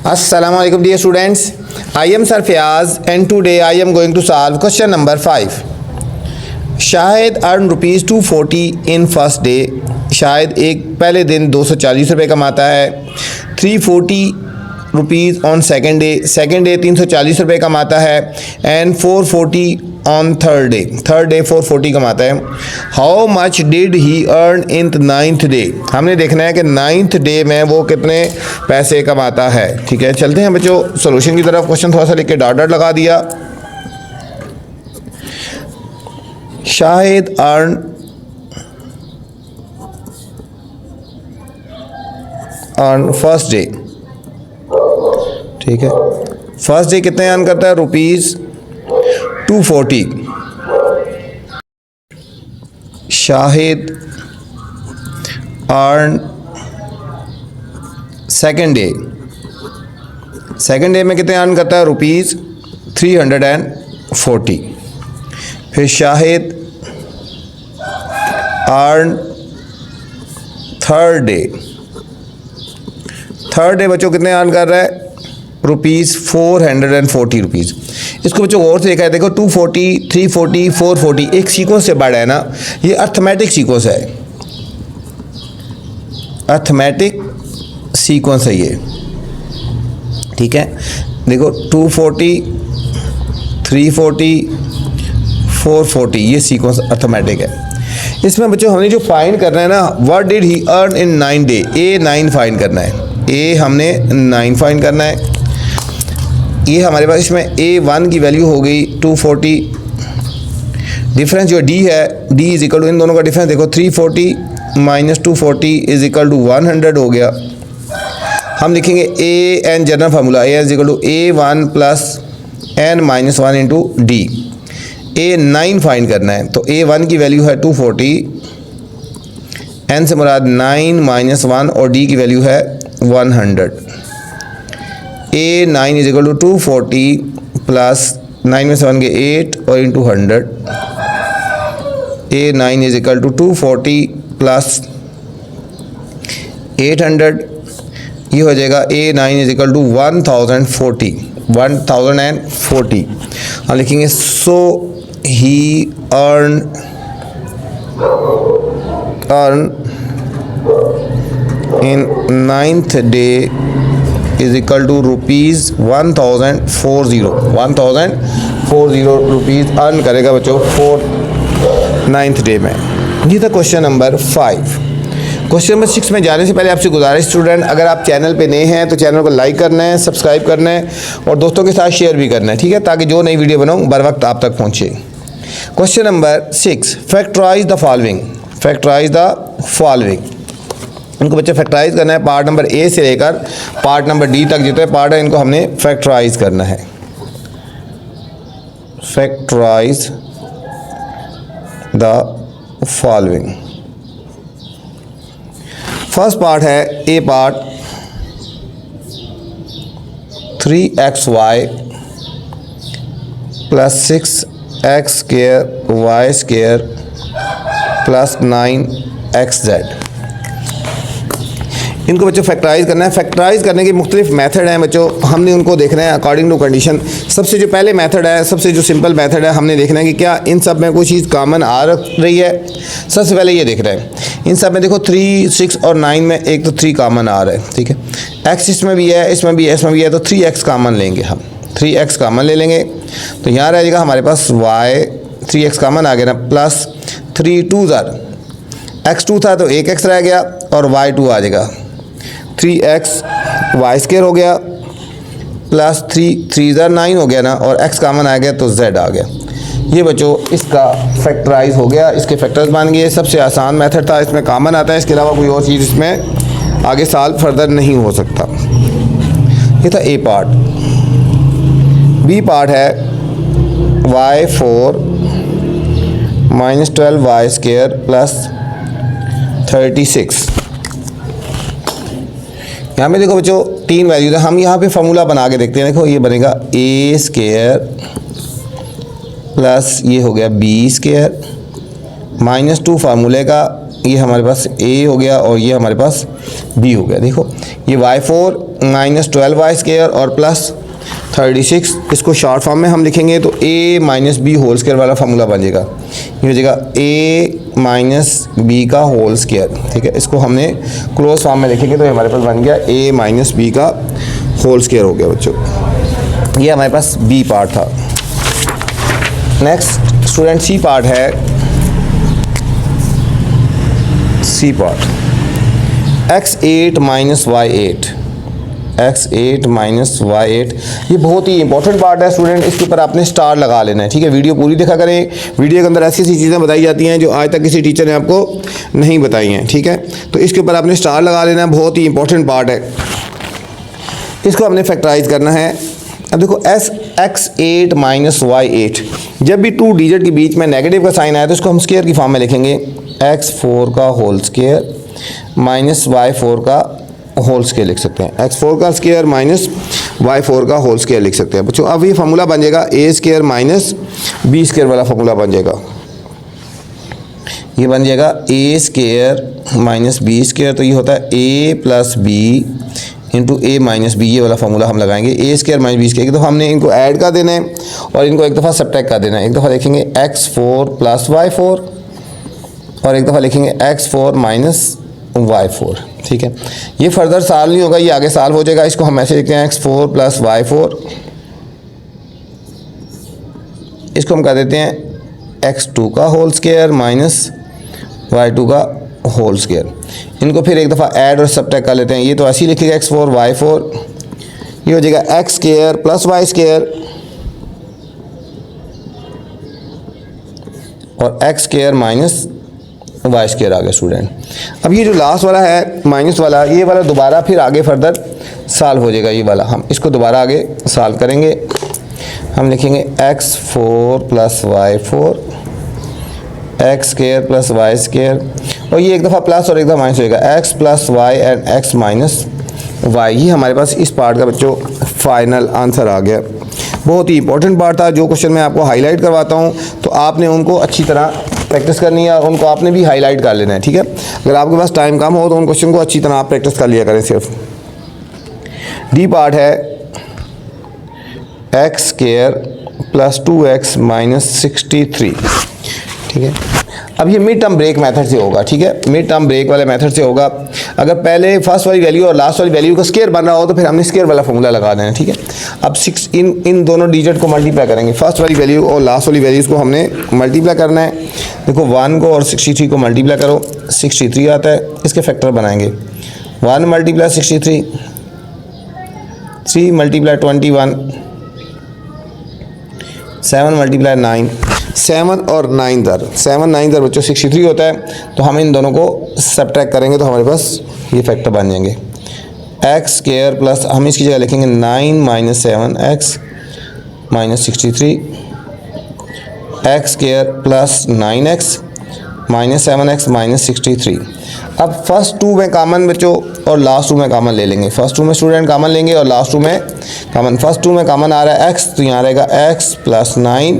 Assalamualaikum dear students. I am Sir Fayaz and today I am going to solve question number 5. Shahid earned rupees 240 in first day. Shahid एक पहले दिन 240 रुपये कमाता है. 340 rupees on second day 340 रुपये कमाता है एंड 440 ऑन थर्ड डे 440 कमाता है. How much did he earn in ninth day. हमने देखना है कि नाइन्थ डे में वो कितने पैसे कमाता है. ठीक है, चलते हैं बच्चों सोल्यूशन की तरफ. क्वेश्चन थोड़ा सा लिख के डॉट डॉट लगा दिया. Shahid earn on first day. ठीक है, फर्स्ट डे कितने अर्न करता है? Rupees 240. Shahid earn second day में कितने अर्न करता है? रुपीज़ 340. फिर शाहिद अर्न थर्ड डे बच्चों कितने अर्न कर रहा है? Rupees 440 rupees. इसको बच्चों गौर से देखा है, देखो 240, 340, 440 एक सीक्वेंस से बढ़ा है ना. ये अर्थमेटिक सीक्वेंस है, अर्थमेटिक सीक्वेंस है ये. ठीक है, देखो 240, 340, 440 ये सीक्वेंस अर्थमेटिक है. इसमें बच्चों हमने जो फाइंड करना है ना, what did he earn in 9 day. A 9 find करना है, ए हमने 9 फाइंड करना है. ये हमारे पास इसमें A1 की वैल्यू हो गई 240. डिफरेंस जो D है, D इज इक्वल टू इन दोनों का डिफरेंस देखो 340 माइनस 240 इज इक्वल टू 100 हो गया. हम लिखेंगे A n general formula, A is equal to A1 plus n minus 1 into D. A9 find करना है तो A1 की वैल्यू है 240, n से मुराद 9 माइनस 1 और D की वैल्यू है 100. A9 is equal to 240 plus 9 में 7 के 8 और into 100. A9 is equal to 240 plus 800. ये हो जाएगा A9 इज इक्वल टू 1040. हम लिखेंगे so he earn in ninth day is equal to rupees 1040 rupees earn करेगा बच्चों नाइन्थ डे में. ये था क्वेश्चन नंबर 5. क्वेश्चन नंबर 6 में जाने से पहले आपसे गुजारिश स्टूडेंट, अगर आप चैनल पे नए हैं तो चैनल को लाइक करना है, सब्सक्राइब करना है और दोस्तों के साथ शेयर भी करना है. ठीक है, ताकि जो नई वीडियो बनाऊँ बर वक्त आप तक पहुँचे. Question number 6, factorise the following. इनको बच्चे फैक्टराइज करना है. पार्ट नंबर ए से लेकर पार्ट नंबर डी तक जितने पार्ट है इनको हमने फैक्टराइज करना है. Factorise the following. First part है A part 3xy plus 6x square y square plus 9xz. इनको बच्चों फैक्टराइज करना है. फैक्टराइज करने के मुख्तलिफ मेथड हैं बच्चों, हमने उनको देखना है अकॉर्डिंग टू कंडीशन. सबसे जो पहले मेथड है, सबसे जो सिंपल मेथड है, हमने देखना है कि क्या इन सब में कोई चीज़ कॉमन आ रही है. सबसे पहले ये देखना है इन सब में देखो 3, 6 और 9 में एक तो 3 कॉमन आ रहा है. ठीक है, x इसमें भी है, इसमें भी है, इसमें भी है, तो 3x कॉमन लेंगे हम. 3x कॉमन ले लेंगे तो यहाँ रह जाएगा हमारे पास y. 3x कॉमन आ गया ना, प्लस 3 2 x2 था तो 1x रह गया और y2 आ जाएगा. 3x y स्क्वायर हो गया प्लस 3 9 हो गया ना, और x कॉमन आ गया तो z आ गया. ये बच्चों इसका फैक्टराइज हो गया, इसके फैक्टर्स बन गए. सबसे आसान मेथड था, इसमें कॉमन आता है, इसके अलावा कोई और चीज़ इसमें आगे सॉल्व फर्दर नहीं हो सकता. ये था ए पार्ट. बी पार्ट है y4 minus 12y square plus 36. यहाँ पे देखो बच्चों 3 वैल्यूज है. हम यहाँ पे फार्मूला बना के देखते हैं. देखो ये बनेगा a स्क्वायर प्लस ये हो गया b स्क्वायर माइनस 2 फार्मूले का ये हमारे पास a हो गया और ये हमारे पास b हो गया। देखो ये y4 माइनस 12y स्क्वायर और प्लस 36, इसको शॉर्ट फॉर्म में हम लिखेंगे तो a minus B whole square वाला फार्मूला बन जाएगा। ये हो जाएगा a माइनस बी का होल स्क्वायर, ठीक है। इसको हमने क्लोज फॉर्म में लिखेंगे तो ये हमारे पास बन गया a माइनस बी का होल स्क्वायर हो गया बच्चों। ये हमारे पास b पार्ट था। नेक्स्ट स्टूडेंट सी पार्ट है, C part x8 minus y8, x8 minus y8, ये बहुत ही इंपॉर्टेंट पार्ट है स्टूडेंट। इसके ऊपर आपने स्टार लगा लेना है, ठीक है। वीडियो पूरी देखा करें, वीडियो के अंदर ऐसी ऐसी चीज़ें बताई जाती हैं जो आज तक किसी टीचर ने आपको नहीं बताई हैं, ठीक है। तो इसके ऊपर आपने स्टार लगा लेना है, बहुत ही इंपॉर्टेंट पार्ट है। इसको हमने फैक्टराइज करना है। अब देखो x8 माइनस y8, जब भी टू डिजिट के बीच में नेगेटिव का साइन आया तो इसको हम स्क्वायर की फॉर्म में लिखेंगे, x4 का होल स्क्वायर माइनस y4 का होल स्क्वायर लिख सकते हैं। x4 का स्क्वायर माइनस y4 का होल स्क्वायर लिख सकते हैं बच्चों। अब ये फार्मूला बन जाएगा a square minus b square वाला फार्मूला बन जाएगा। ये बन जाएगा a square minus b square, तो ये होता है a plus B into A minus B, ये वाला फार्मूला हम लगाएंगे। A square minus B square, एक दफ़ा हमने इनको ऐड कर देना है और इनको एक दफ़ा सब्ट्रैक्ट कर देना है। एक दफ़ा लिखेंगे x4 प्लस y4 और एक दफ़ा लिखेंगे x4 माइनस y4, ठीक है। ये फर्दर सॉल्व नहीं होगा, ये आगे सॉल्व हो जाएगा। इसको हम ऐसे लिखते हैं x4 प्लस y4, इसको हम कर देते हैं x2 का होल स्क्वायर माइनस y2 का होल स्क्वायर। इनको फिर एक दफ़ा ऐड और सब्ट्रैक्ट कर लेते हैं। ये तो ऐसे ही लिखेगा x4 y4, ये हो जाएगा x square plus y square और x square minus y square आ गया स्टूडेंट। अब ये जो लास्ट वाला है माइनस वाला, ये वाला दोबारा फिर आगे फर्दर सॉल्व हो जाएगा। ये वाला हम इसको दोबारा आगे सॉल्व करेंगे। हम लिखेंगे x4 plus y4 x square plus y square और ये एक दफ़ा प्लस और एक दफ़ा माइनस होएगा x plus y and x minus y। ये हमारे पास इस पार्ट का बच्चों फाइनल आंसर आ गया। बहुत ही इंपॉर्टेंट पार्ट था। जो क्वेश्चन मैं आपको हाईलाइट करवाता हूँ तो आपने उनको अच्छी तरह प्रैक्टिस करनी है और उनको आपने भी हाईलाइट कर लेना है, ठीक है। अगर आपके पास टाइम कम हो तो उन क्वेश्चन को अच्छी तरह आप प्रैक्टिस कर लिया करें। सिर्फ डी पार्ट है x square plus 2x minus 63, ठीक है। अब ये मिड टर्म ब्रेक मेथड से होगा, ठीक है। मिड टर्म ब्रेक वाले मेथड से होगा। अगर पहले फर्स्ट वाली वैल्यू और लास्ट वाली वैल्यू का स्क्वायर बन रहा हो तो फिर हमने स्क्वायर वाला फॉर्मूला लगा देना है, ठीक है। अब 6 इन दोनों डिजिट को मल्टीप्लाई करेंगे। फर्स्ट वाली वैल्यू और लास्ट वाली वैल्यूज़ को हमने मल्टीप्लाई करना है। देखो 1 को और 63 को मल्टीप्लाई करो, 63 आता है। इसके फैक्टर बनाएंगे 1 मल्टीप्लाई 63, 3 मल्टीप्लाई 21, 7 मल्टीप्लाई 9, 7 और 9 दर 7 9 दर बच्चों 63 होता है। तो हम इन दोनों को सब्ट्रैक्ट करेंगे तो हमारे पास ये फैक्टर बन जाएंगे। एक्स स्क्वायर प्लस हम इसकी जगह लिखेंगे 9 minus 7x minus 63, x square plus 9x minus 7x minus 63। अब फर्स्ट 2 में कामन बच्चों और लास्ट 2 में कामन ले लेंगे। फर्स्ट 2 में स्टूडेंट कामन लेंगे और लास्ट 2 में कामन। फर्स्ट 2 में कामन आ रहा है x, तो यहाँ रहेगा x प्लस 9,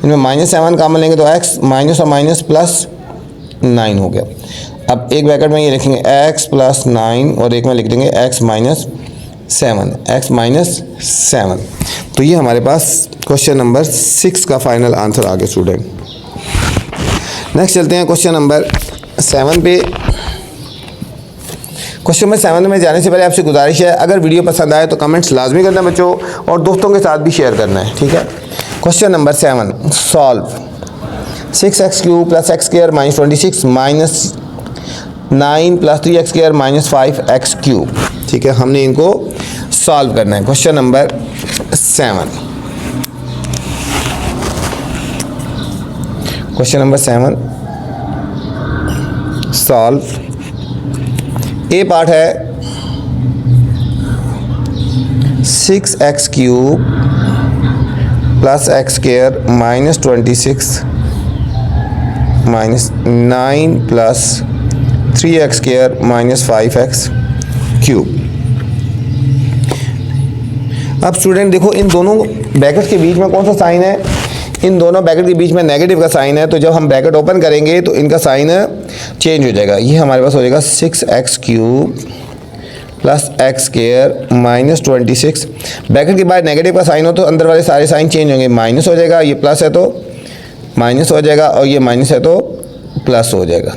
इनमें माइनस 7 कामन लेंगे तो x माइनस और माइनस प्लस 9 हो गया। अब एक ब्रैकेट में ये लिखेंगे x प्लस 9 और एक में लिख देंगे x माइनस 7, x माइनस 7। तो ये हमारे पास क्वेश्चन नंबर 6 का फाइनल आंसर आ गया स्टूडेंट। नेक्स्ट चलते हैं क्वेश्चन नंबर 7 पे। क्वेश्चन नंबर 7 में जाने से पहले आपसे गुजारिश है, अगर वीडियो पसंद आए तो कमेंट्स लाजमी करना बच्चों और दोस्तों के साथ भी शेयर करना है, ठीक है। Question number 7 solve 6x cube plus x square minus 26 minus 9 plus 3x square minus 5x cube, ठीक है। हमने इनको सॉल्व करना है। Question number 7, question number 7 solve. A part है 6x cube plus x square minus 26 minus 9 plus 3x square minus 5x cube. अब student देखो इन दोनों ब्रैकेट के बीच में कौन सा साइन है, इन दोनों ब्रैकेट के बीच में नेगेटिव का साइन है। तो जब हम ब्रैकेट ओपन करेंगे तो इनका साइन चेंज हो जाएगा। ये हमारे पास हो जाएगा 6x³ plus x square minus 26। Bracket के बाद नेगेटिव का साइन हो तो अंदर वाले सारे साइन चेंज होंगे, माइनस हो जाएगा, ये प्लस है तो माइनस हो जाएगा और ये माइनस है तो प्लस हो जाएगा।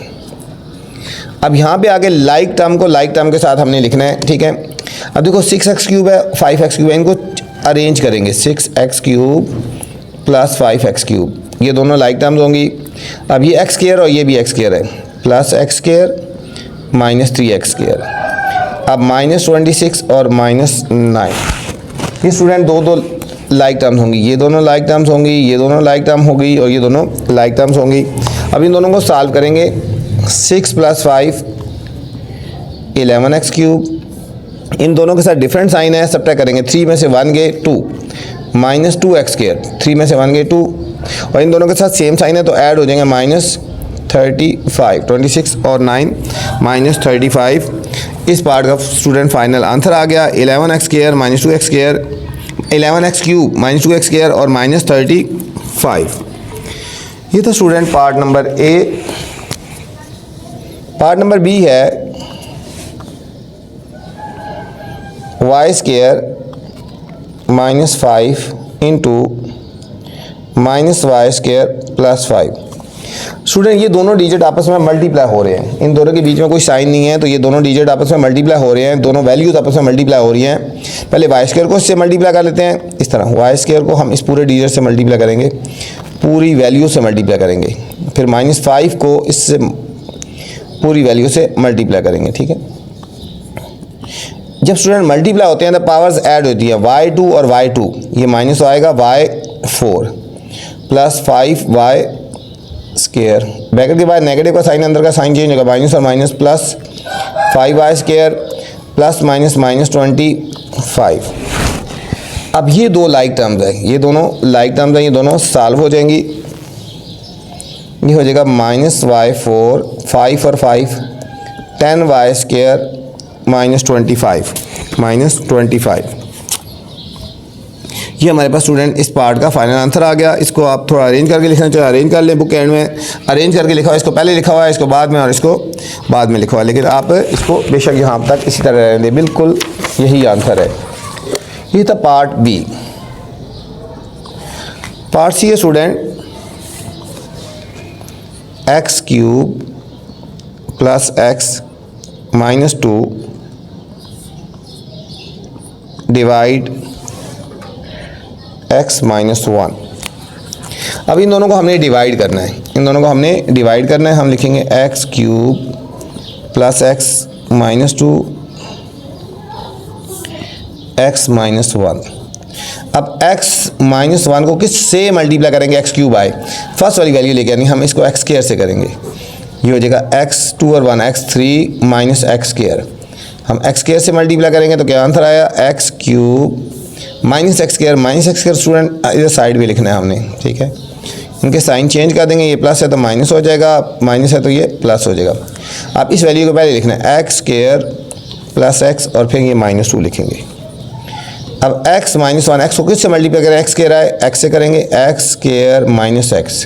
अब यहाँ पे आगे लाइक टर्म को लाइक टर्म के साथ हमने लिखना है, ठीक है। अब देखो 6x³ है 5x³ है, इनको अरेंज करेंगे 6x³ प्लस 5x³ ये दोनों लाइक टर्म्स होंगी। अब ये एक्स स्क्वायर और ये भी एक्स स्क्वायर है, plus x square minus 3x²। अब माइनस 26 और माइनस 9 ये स्टूडेंट दो लाइक टर्म्स होंगी, ये दोनों लाइक टर्म्स होंगी, ये दोनों लाइक टर्म होगी और ये दोनों लाइक टर्म्स होंगी। अब इन दोनों को सॉल्व करेंगे, 6 प्लस 5 11x³। इन दोनों के साथ डिफरेंट साइन है, सबट्रैक्ट करेंगे, 3 में से 1 गए 2 माइनस 2x², 3 में से 1 गए 2 और इन दोनों के साथ सेम साइन है तो ऐड हो जाएंगे माइनस 35, 26 और 9 माइनस 35। इस पार्ट का स्टूडेंट फाइनल आंसर आ गया 11x² minus 2x², 11x³ minus 2x² और माइनस 35। ये था student part number A. Part number B है y² minus 5 into minus y² plus 5। Student ये दोनों डिजिट आपस में मल्टीप्लाई हो रहे हैं, इन दोनों के बीच में कोई साइन नहीं है तो ये दोनों डिजिट आपस में मल्टीप्लाई हो रहे हैं, दोनों वैल्यूज आपस में मल्टीप्लाई हो रही हैं। पहले y² को इससे मल्टीप्लाई कर लेते हैं, इस तरह y² को हम इस पूरे डिजिट से मल्टीप्लाई करेंगे, पूरी वैल्यू से मल्टीप्लाई करेंगे, फिर माइनस 5 को इससे पूरी वैल्यू से मल्टीप्लाई करेंगे, ठीक है। जब स्टूडेंट मल्टीप्लाई होते हैं तो पावर्स ऐड होती है, y2 और y2 ये माइनस आएगा y4 प्लस 5y² ब्रैकेट के बाद नेगेटिव का साइन अंदर का साइन चेंज होगा, माइनस और minus plus 5y² plus minus minus 25। अब ये दो लाइक टर्म्स है, ये दोनों लाइक टर्म्स हैं, ये दोनों सॉल्व हो जाएंगी। ये हो जाएगा माइनस y4 5 और 5 10y² माइनस 25। ये हमारे पास स्टूडेंट इस पार्ट का फाइनल आंसर आ गया। इसको आप थोड़ा अरेंज करके लिखना चाहिए, अरेंज कर लें, बुक एंड में अरेंज करके लिखा हुआ है, इसको पहले लिखा हुआ है, इसको बाद में और इसको बाद में लिखा हुआ है, लेकिन आप इसको बेशक यहाँ तक इसी तरह रहने दें, बिल्कुल यही आंसर है। ये था पार्ट बी। पार्ट सी है student x³ plus x minus 2 divide x minus 1। अब इन दोनों को हमने डिवाइड करना है, इन दोनों को हमने डिवाइड करना है। हम लिखेंगे x³ plus x minus 2 x minus 1। अब x माइनस 1 को किस से मल्टीप्लाई करेंगे, x³ बाय फर्स्ट वाली वैल्यू लेके आनी, हम इसको x² से करेंगे। ये हो जाएगा x2 और 1 x3 माइनस x²। हम x² से मल्टीप्लाई करेंगे तो क्या आंसर आया, x³ माइनस x² स्टूडेंट इधर साइड में लिखना है हमने, ठीक है। इनके साइन चेंज कर देंगे, ये प्लस है तो माइनस हो जाएगा, माइनस है तो ये प्लस हो जाएगा। आप इस वैल्यू को पहले लिखना है x² प्लस x और फिर ये माइनस 2 लिखेंगे। अब x माइनस 1 x को किससे मल्टीप्लाई करें, x कह रहा है x से करेंगे, x² minus x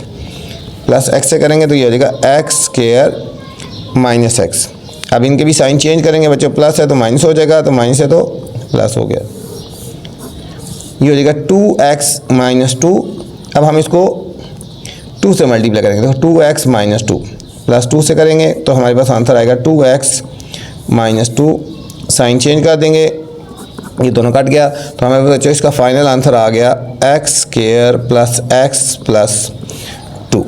plus x से करेंगे तो ये हो जाएगा x² माइनस x। अब इनके भी साइन चेंज करेंगे बच्चों, प्लस है तो माइनस हो जाएगा, तो माइनस है तो प्लस हो गया। ये हो जाएगा 2x माइनस 2। अब हम इसको 2 से मल्टीप्लाई करेंगे तो 2x माइनस 2 प्लस 2 से करेंगे तो हमारे पास आंसर आएगा 2x माइनस 2। साइन चेंज कर देंगे, ये दोनों कट गया तो हमारे पास बच्चों इसका फाइनल आंसर आ गया x² प्लस x प्लस 2।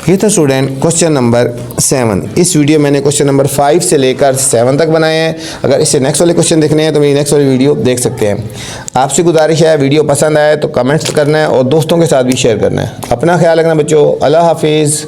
ये था स्टूडेंट क्वेश्चन नंबर 7। इस वीडियो मैंने क्वेश्चन नंबर 5 से लेकर 7 तक बनाए हैं। अगर इससे नेक्स्ट वाले क्वेश्चन देखने हैं तो मेरी नेक्स्ट वाली वीडियो देख सकते हैं। आपसे गुजारिश है, वीडियो पसंद आए तो कमेंट्स करना है और दोस्तों के साथ भी शेयर करना है। अपना ख्याल रखना बच्चों, अल्लाह हाफिज़।